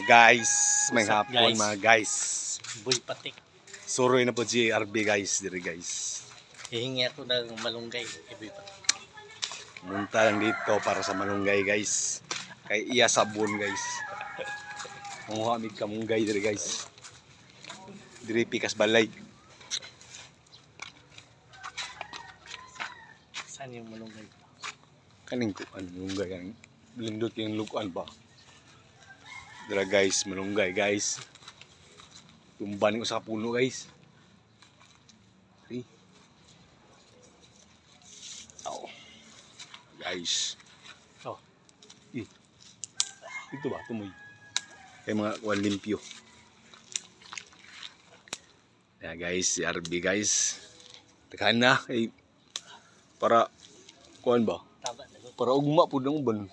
Guys, may What's up, hapon guys? mga guys. Boy Patik. Suroy na po si RB guys, diri guys. Hihingi ako ng malunggay kay Boy Patik. Munta lang dito para sa malunggay guys. Kay iya sabon guys. Manguha mig kamunggay diri guys. Diri pikas balay. Saan yung malunggay? Kaning ko malunggay ang lindot yung lukuan ba. Dira guys, malunggay guys. Tumban ko sa puno guys. See? Oh. Guys. Oh. Ito ba? Tumoy. Kaya mga kuwan limpyo. Yeah, guys, si RB guys. Tekahan na. Para kuwan ba? Tama na. Para ugma po ng uban.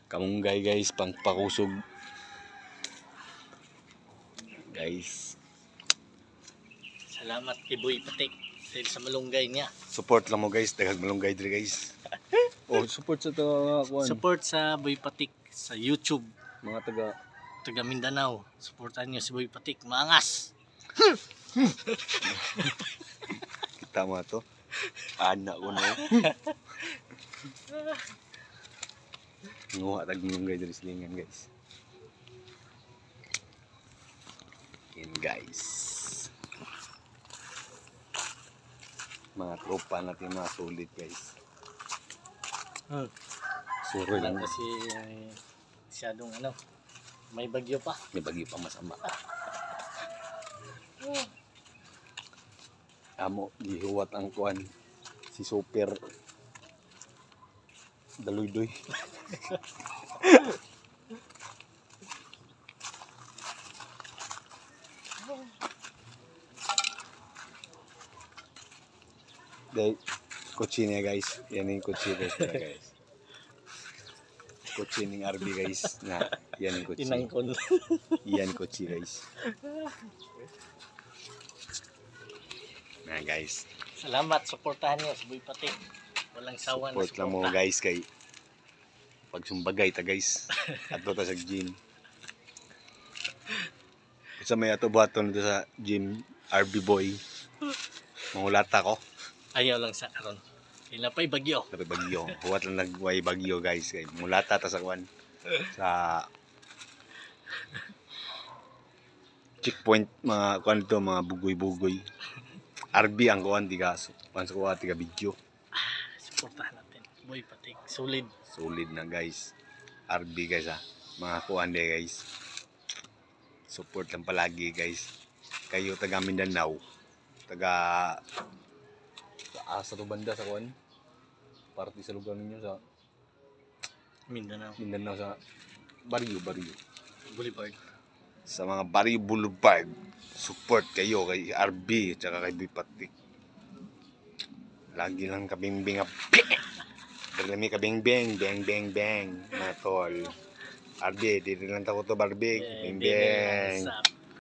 Kamunggay guys, pangpakusog. Guys. Salamat kay Boy Patik dahil sa malunggay niya. Support lang mo guys. Daghang malunggay diri guys. Oh, support sa to kuwan. Support sa Boy Patik sa YouTube. Mga taga Mindanao. Supportan niyo si Boy Patik. Maangas! kita mo to. Anak ko na. Nguha tag malunggay diri silingan guys. Yan guys. Mga tropa natin mga sulit guys. Suroy lang. Kasi masyadong may bagyo pa. May bagyo pa masama. Amo, gihuwat ang kuan. Si Super. Daluy-doy. Dahil, kutsi niya guys. Yan yung kutsi guys. Kutsi ng RB guys. Na, yan yung kutsi. Inangkon. Yan kutsi guys. Na guys. Salamat. Supportahan niyo si Boy Patik. Walang sawa na Support lang mo guys kay pagsumbagay ta guys. Adto ta sa gym. Sa may ato buhaton dito sa gym RB boy. Mangulata ko. Ayaw lang sa karon. Ilapay bagyo. Tapi bagyo. Huwat lang nagway bagyo guys kay mulata ta sa kwan sa checkpoint mga kwan to mga bugoy-bugoy. RB ang kuan tiga kwan sa kuha tiga video. Supportahan natin. Boy Patik. Solid. Solid na guys. RB guys ha. Mga kuan de guys. Support lang palagi guys. Kayo taga Mindanao. Taga sa to banda sa kuan. Party sa lugar ninyo sa Mindanao. Mindanao sa Barrio. Boulevard. Sa mga Barrio Boulevard. Support kayo kay RB at saka kay Boy Patik. Lagi lang kabingbing Dali kabingbing, bang, mga tol. RB, dito lang tako to Barbie, bang.